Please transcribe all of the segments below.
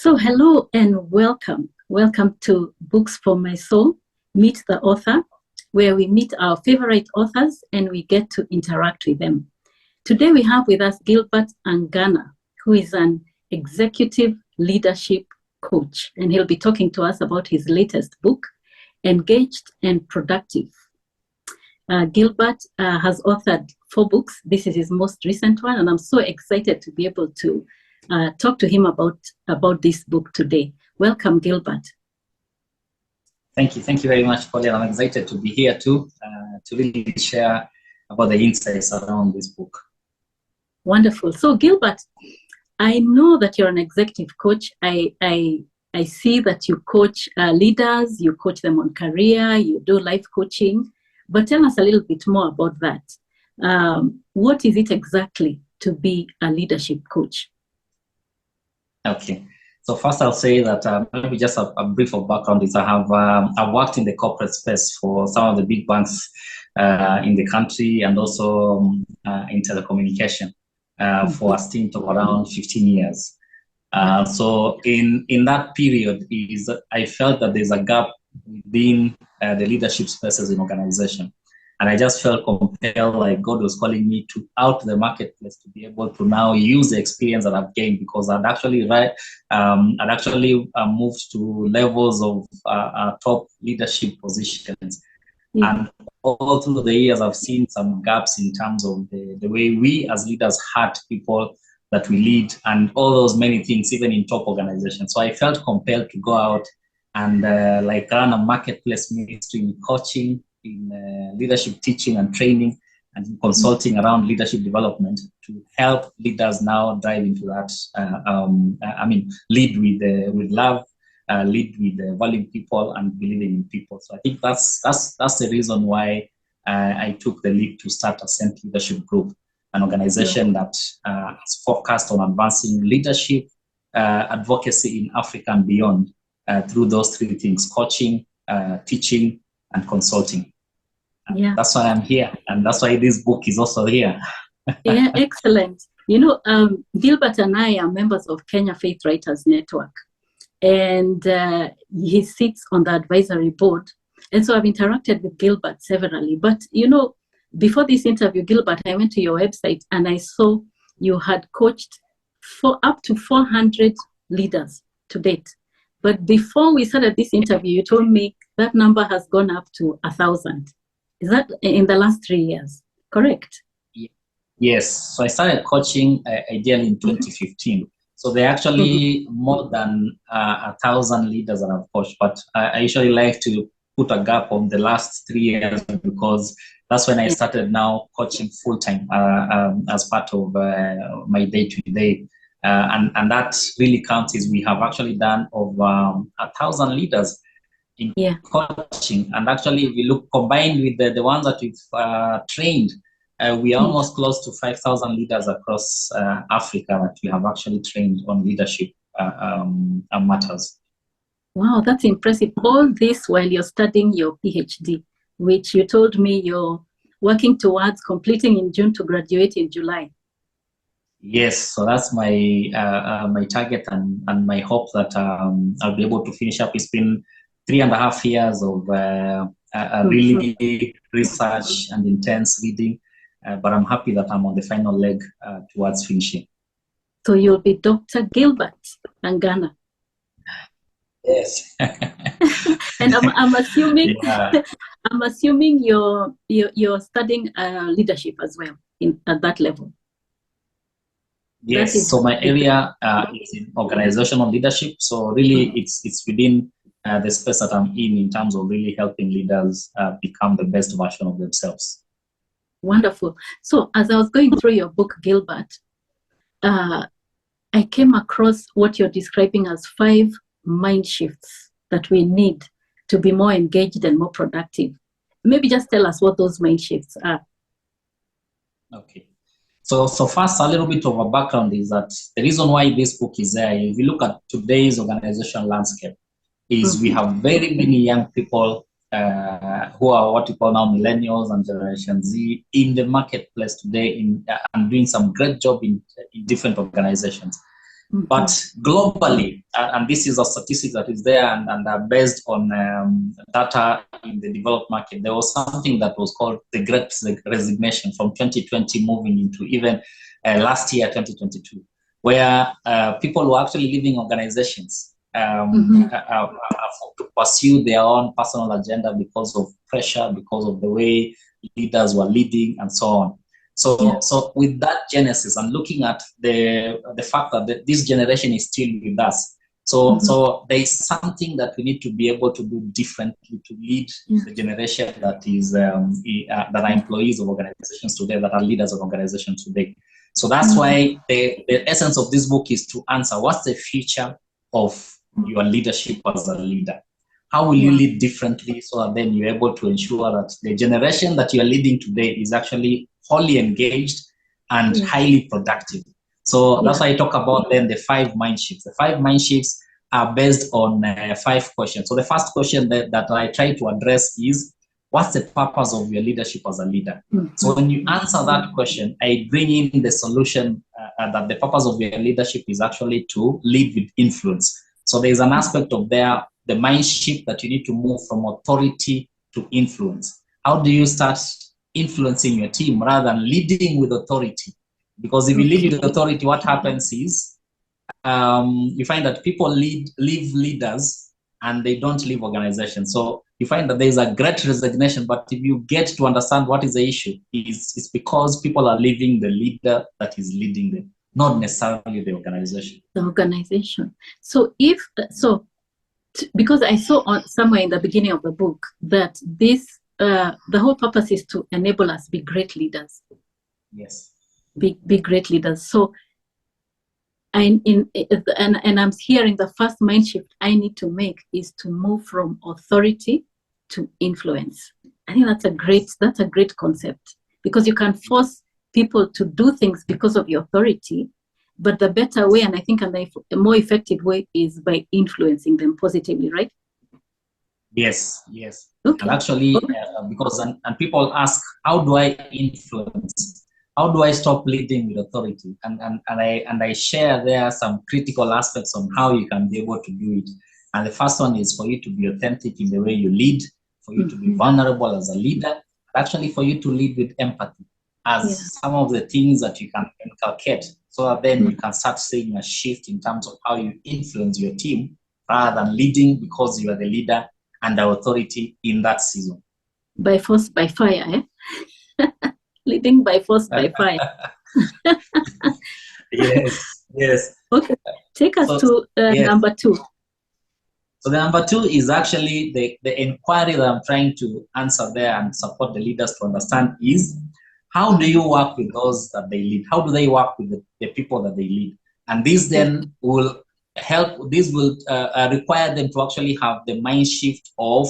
So, hello and welcome. Welcome to Books for My Soul, Meet the Author, where we meet our favorite authors and we get to interact with them. Today we have with us Gilbert Angana, who is an executive leadership coach, and he'll be talking to us about his latest book, Engaged and Productive. Gilbert has authored 4 books. This is his most recent one, and I'm so excited to be able to talk to him about this book today. Welcome, Gilbert. Thank you very much, Pauline. I'm excited to be here too, to really share about the insights around this book. Wonderful. So, Gilbert, I know that you're an executive coach. I see that you coach leaders, you coach them on career, you do life coaching. But tell us a little bit more about that. What is it exactly to be a leadership coach? Okay. So first I'll say that maybe just a brief of background is I've worked in the corporate space for some of the big banks in the country and also in telecommunication for a stint of around 15 years. So in that period I felt that there's a gap within the leadership spaces in organization. And I just felt compelled, like God was calling me out to the marketplace to be able to now use the experience that I've gained, because I'd actually moved to levels of top leadership positions. And all through the years, I've seen some gaps in terms of the way we as leaders hurt people that we lead and all those many things, even in top organizations. So I felt compelled to go out and run a marketplace ministry in coaching, in leadership teaching and training, and in consulting around leadership development to help leaders now dive into that. Lead with love, lead with valuing people and believing in people. So I think that's the reason why I took the lead to start Ascent Leadership Group, an organization that is focused on advancing leadership, advocacy in Africa and beyond through those 3 things: coaching, teaching, and consulting. Yeah. That's why I'm here, and that's why this book is also here. Yeah, excellent. You know, Gilbert and I are members of Kenya Faith Writers Network, and he sits on the advisory board. And so I've interacted with Gilbert severally. But, you know, before this interview, Gilbert, I went to your website and I saw you had coached for up to 400 leaders to date. But before we started this interview, you told me that number has gone up to 1,000. Is that in the last 3 years, correct? Yes. So I started coaching ideally in 2015. So there are actually more than 1,000 leaders that I've coached. But I usually like to put a gap on the last 3 years, because that's when I started now coaching full-time as part of my day-to-day. And that really counts is we have actually done over 1,000 leaders in coaching. And actually, if we look combined with the ones that we've trained, we are almost close to 5,000 leaders across Africa that we have actually trained on leadership matters. Wow, that's impressive. All this while you're studying your PhD, which you told me you're working towards completing in June to graduate in July. Yes, so that's my my target and my hope that I'll be able to finish up. It's been 3.5 years of really research and intense reading, but I'm happy that I'm on the final leg towards finishing. So you'll be Dr. Gilbert Angana. Yes. And I'm assuming I'm assuming you're studying leadership as well at that level. Yes. So my area is in organizational leadership. So really, it's within the space that I'm in terms of really helping leaders become the best version of themselves. Wonderful. So as I was going through your book, Gilbert, I came across what you're describing as 5 mind shifts that we need to be more engaged and more productive. Maybe just tell us what those mind shifts are. Okay. So first, a little bit of a background is that the reason why this book is there, if you look at today's organizational landscape, is we have very many young people who are what we call now millennials and Generation Z in the marketplace today and doing some great job in different organizations. But globally, and this is a statistic that is there and are based on data in the developed market, there was something that was called the Great Resignation from 2020 moving into even last year, 2022, where people were actually leaving organizations to pursue their own personal agenda because of pressure, because of the way leaders were leading and so on. So with that genesis and looking at the fact that this generation is still with us, so there is something that we need to be able to do differently to lead the generation that is that are employees of organizations today, that are leaders of organizations today. So that's why the essence of this book is to answer what's the future of your leadership as a leader. How will you lead differently so that then you're able to ensure that the generation that you're leading today is actually wholly engaged and highly productive. So that's why I talk about then the 5 mind shifts. The 5 mind shifts are based on 5 questions. So the first question that I try to address is, what's the purpose of your leadership as a leader? So when you answer that question, I bring in the solution that the purpose of your leadership is actually to lead with influence. So there's an aspect of the mind shift that you need to move from authority to influence. How do you start influencing your team rather than leading with authority? Because if you lead with authority, what happens is you find that people leave leaders and they don't leave organizations. So you find that there is a great resignation, but if you get to understand what is the issue, it's because people are leaving the leader that is leading them, not necessarily the organization. The organization. So because I saw somewhere in the beginning of the book that this the whole purpose is to enable us be great leaders. Yes. Be great leaders. So and I'm hearing the first mind shift I need to make is to move from authority to influence. I think that's a great concept, because you can force people to do things because of your authority, but the better way, and I think the more effective way, is by influencing them positively, right? Yes. Okay. And actually, because and people ask, how do I influence? How do I stop leading with authority? And I share there some critical aspects on how you can be able to do it. And the first one is for you to be authentic in the way you lead, for you to be vulnerable as a leader, and actually for you to lead with empathy as some of the things that you can inculcate, so that then you can start seeing a shift in terms of how you influence your team rather than leading because you are the leader and the authority in that season. By force, by fire, eh? Leading by force, by fire. Yes. Okay, take us to number 2. So the number 2 is actually the inquiry that I'm trying to answer there and support the leaders to understand is, how do you work with those that they lead? How do they work with the people that they lead? And this then will help, this will require them to actually have the mind shift of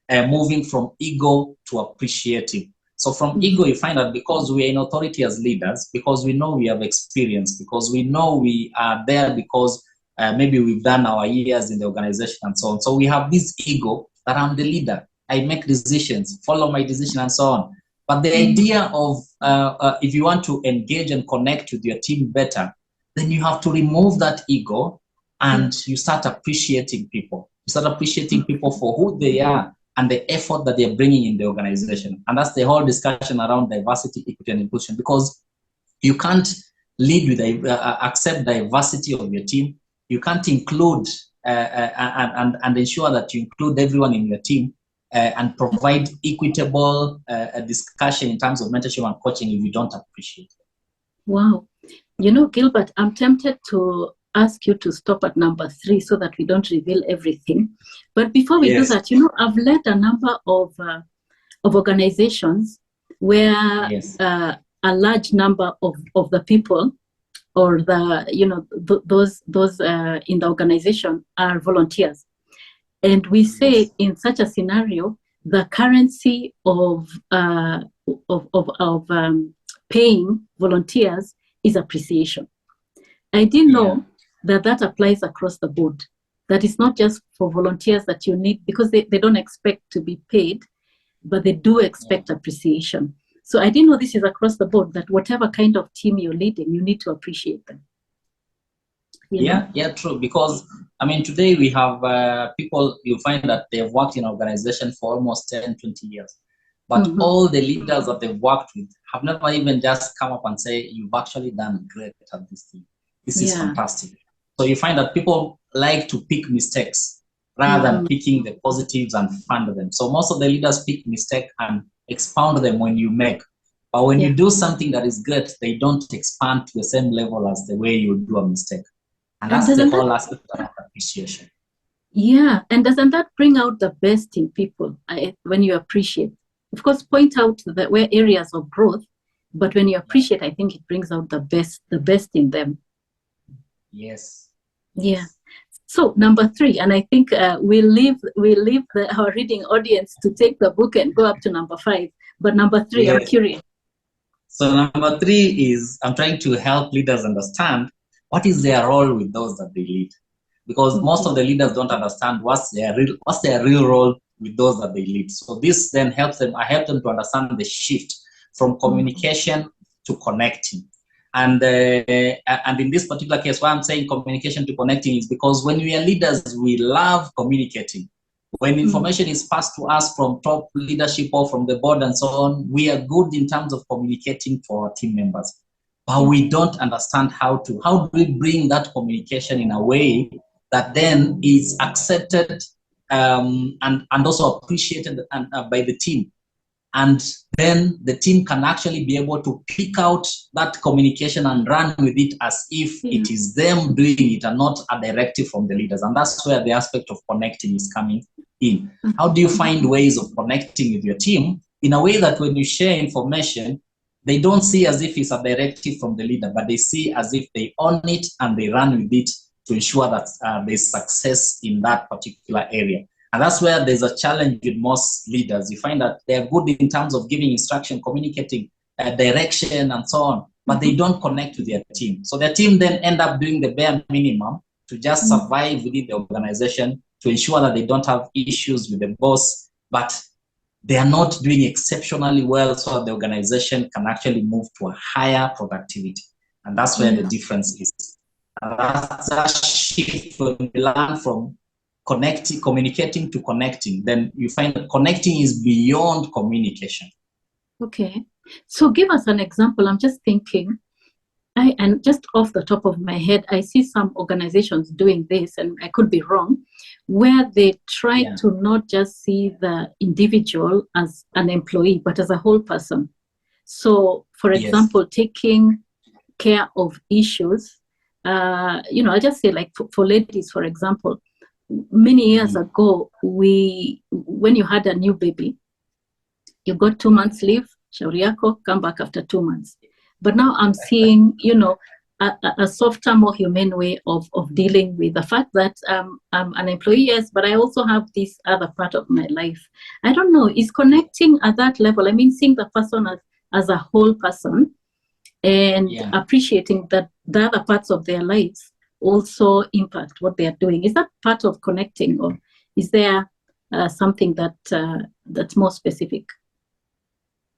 moving from ego to appreciative. So from ego, you find that because we are in authority as leaders, because we know we have experience, because we know we are there because maybe we've done our years in the organization and so on. So we have this ego that I'm the leader. I make decisions, follow my decision and so on. But the idea of if you want to engage and connect with your team better, then you have to remove that ego and you start appreciating people. You start appreciating people for who they are and the effort that they're bringing in the organization. And that's the whole discussion around diversity, equity, and inclusion, because you can't lead with accept diversity of your team. You can't include and ensure that you include everyone in your team and provide equitable discussion in terms of mentorship and coaching if you don't appreciate it. Wow. You know, Gilbert, I'm tempted to ask you to stop at number 3 so that we don't reveal everything. But before we do that, you know, I've led a number of organizations where a large number of the people or those in the organization are volunteers. And we say in such a scenario, the currency of paying volunteers is appreciation. I didn't know that applies across the board. That is not just for volunteers that you need, because they don't expect to be paid, but they do expect appreciation. So I didn't know this is across the board, that whatever kind of team you're leading, you need to appreciate them. Yeah, true. Because I mean, today we have people, you find that they've worked in an organization for almost 10, 20 years. But all the leaders that they've worked with have never even just come up and say, you've actually done great at this thing. This is fantastic. So you find that people like to pick mistakes rather than picking the positives and fund them. So most of the leaders pick mistake and expound them when you make. But when you do something that is great, they don't expand to the same level as the way you do a mistake. And that's the whole aspect of appreciation. Yeah, and doesn't that bring out the best in people when you appreciate? Of course, point out where areas of growth, but when you appreciate, I think it brings out the best in them. Yes. Yeah. So number 3, and I think we leave our reading audience to take the book and go up to number 5. But number 3, I'm curious. So number 3 is I'm trying to help leaders understand what is their role with those that they lead, because most of the leaders don't understand what's their real role with those that they lead. So this then helps them. I help them to understand the shift from communication to connecting. And in this particular case, why I'm saying communication to connecting is because when we are leaders, we love communicating. When information is passed to us from top leadership or from the board and so on, we are good in terms of communicating for our team members. But we don't understand how do we bring that communication in a way that then is accepted and also appreciated by the team. And then the team can actually be able to pick out that communication and run with it as if it is them doing it and not a directive from the leaders. And that's where the aspect of connecting is coming in. How do you find ways of connecting with your team in a way that when you share information, they don't see as if it's a directive from the leader, but they see as if they own it and they run with it to ensure that there's success in that particular area. And that's where there's a challenge with most leaders. You find that they're good in terms of giving instruction, communicating direction and so on, but they don't connect with their team. So their team then end up doing the bare minimum to just survive within the organization, to ensure that they don't have issues with the boss, but they are not doing exceptionally well so that the organization can actually move to a higher productivity. And that's where the difference is. And that's a shift when we learn from communicating to connecting. Then you find that connecting is beyond communication. Okay. So give us an example. I'm just thinking, and just off the top of my head, I see some organizations doing this, and I could be wrong, where they try to not just see the individual as an employee, but as a whole person. So, for example, taking care of issues, I'll just say, like for ladies, for example, many years ago, when you had a new baby, you got 2 months leave, shauri yako, come back after 2 months. But now I'm seeing, a softer, more humane way of dealing with the fact that I'm an employee, yes, but I also have this other part of my life. I don't know, is connecting at that level, I mean, seeing the person as a whole person and appreciating that the other parts of their lives also impact what they are doing. Is that part of connecting, or is there something that's more specific?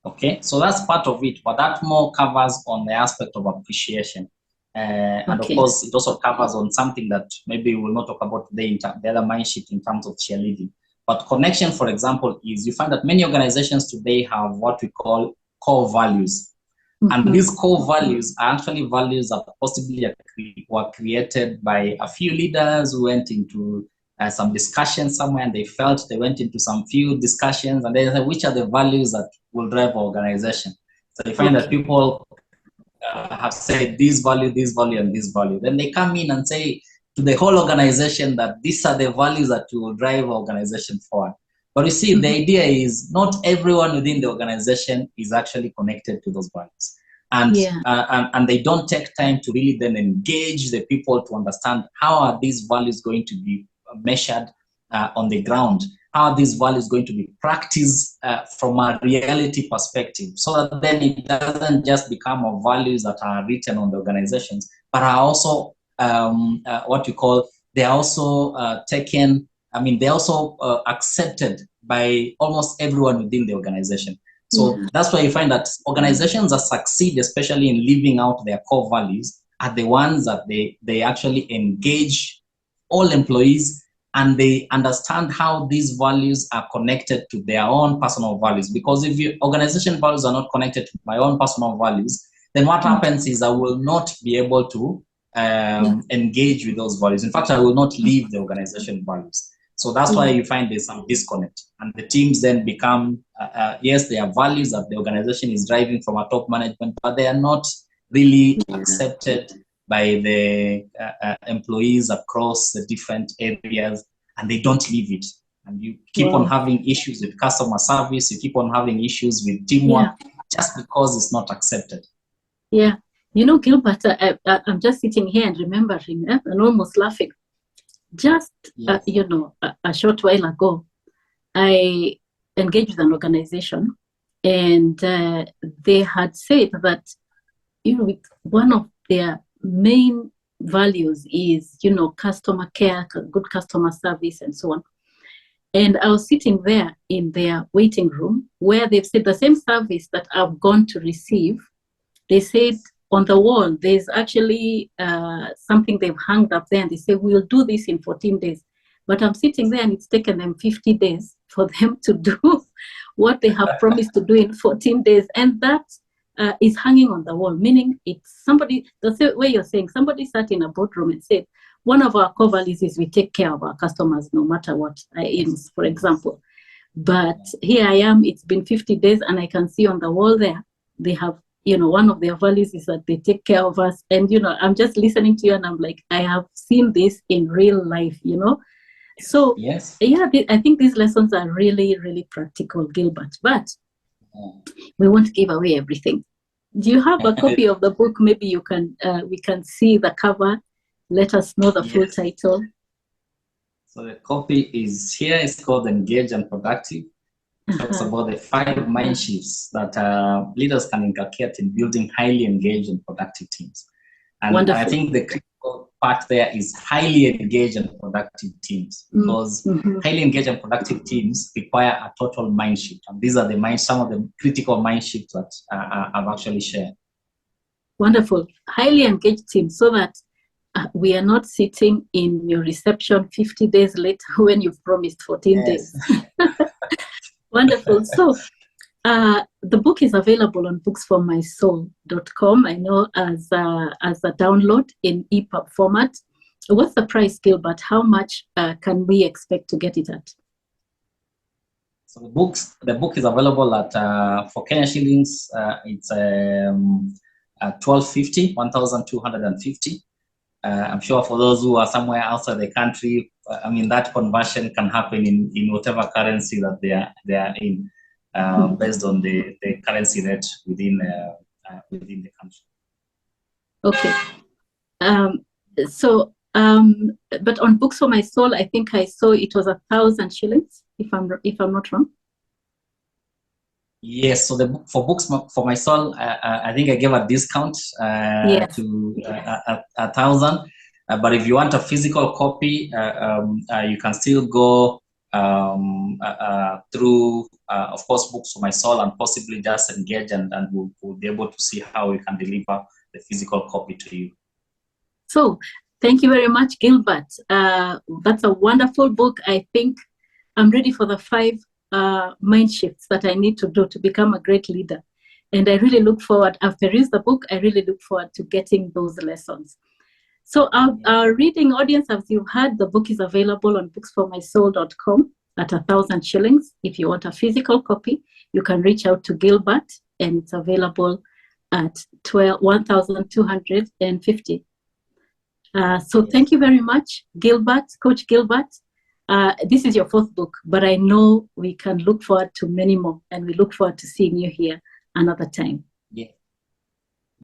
Okay, so that's part of it, but that more covers on the aspect of appreciation. And of course, it also covers on something that maybe we'll not talk about today, in the other mind shift in terms of cheerleading. But connection, for example, is you find that many organizations today have what we call core values. And these core values are actually values that possibly were created by a few leaders who went into some discussions somewhere, and they felt they went into some few discussions, and they said, which are the values that will drive our organization? So they find that people have said this value, and this value. Then they come in and say to the whole organization that these are the values that will drive our organization forward. But you see, the idea is not everyone within the organization is actually connected to those values. And they don't take time to really then engage the people to understand how are these values going to be measured on the ground, how are these values going to be practiced from a reality perspective, so that then it doesn't just become of values that are written on the organizations, but are also what you call, they're also taken, they're also accepted by almost everyone within the organization. So that's why you find that organizations that succeed, especially in living out their core values, are the ones that they actually engage all employees, and they understand how these values are connected to their own personal values. Because if your organization values are not connected to my own personal values, then what happens is I will not be able to engage with those values. In fact, I will not leave the organization values. So that's why you find there's some disconnect, and the teams then become, yes, there are values that the organization is driving from a top management, but they are not really accepted by the employees across the different areas, and they don't leave it. And you keep on having issues with customer service, you keep on having issues with teamwork, just because it's not accepted. Yeah. You know, Gilbert, I'm just sitting here and remembering and almost laughing. Just, you know, a short while ago, I engaged with an organization, and they had said that, you know, one of their main values is, you know, customer care, good customer service, and so on. And I was sitting there in their waiting room where they've said the same service that I've gone to receive. They said on the wall, there's actually something they've hung up there, and they say, we'll do this in 14 days. But I'm sitting there and it's taken them 50 days for them to do what they have promised to do in 14 days. And that is hanging on the wall, meaning it's somebody, the way you're saying, somebody sat in a boardroom and said, one of our core values is we take care of our customers no matter what, for example. But here I am, it's been 50 days, and I can see on the wall there, they have, you know, one of their values is that they take care of us. And, you know, I'm just listening to you and I'm like, I have seen this in real life, you know. So, yeah, I think these lessons are really, really practical, Gilbert. But we won't give away everything. Do you have a copy of the book? Maybe you can, we can see the cover. Let us know the full title. So the copy is here. It's called Engage and Productive. It talks about the 5 mind shifts that leaders can inculcate in building highly engaged and productive teams. And I think the critical part there is highly engaged and productive teams, because highly engaged and productive teams require a total mind shift. And these are some of the critical mind shifts that I've actually shared. Wonderful. Highly engaged teams, so that we are not sitting in your reception 50 days later when you've promised 14 days. Wonderful. So the book is available on booksformysoul.com. I know as a download in EPUB format. What's the price, Gilbert? How much can we expect to get it at? So the book is available at for Kenya shillings. It's 1,250, 1,250. I'm sure for those who are somewhere outside the country, I mean, that conversion can happen in whatever currency that they are in, based on the currency rate within the country. Okay. But on Books for My Soul, I think I saw it was 1,000 shillings, if I'm not wrong. Yes, so for Books for My Soul, I think I gave a discount to 1,000. But if you want a physical copy, you can still go through, of course, Books for My Soul, and possibly just engage, and we'll be able to see how we can deliver the physical copy to you. So, thank you very much, Gilbert. That's a wonderful book. I think I'm ready for the 5 mind shifts that I need to do to become a great leader. And I really look forward, after I read the book, I really look forward to getting those lessons. So our reading audience, as you've heard, the book is available on booksformysoul.com at 1,000 shillings. If you want a physical copy, you can reach out to Gilbert, and it's available at 1,250. So thank you very much, Gilbert, Coach Gilbert. This is your 4th book, but I know we can look forward to many more, and we look forward to seeing you here another time.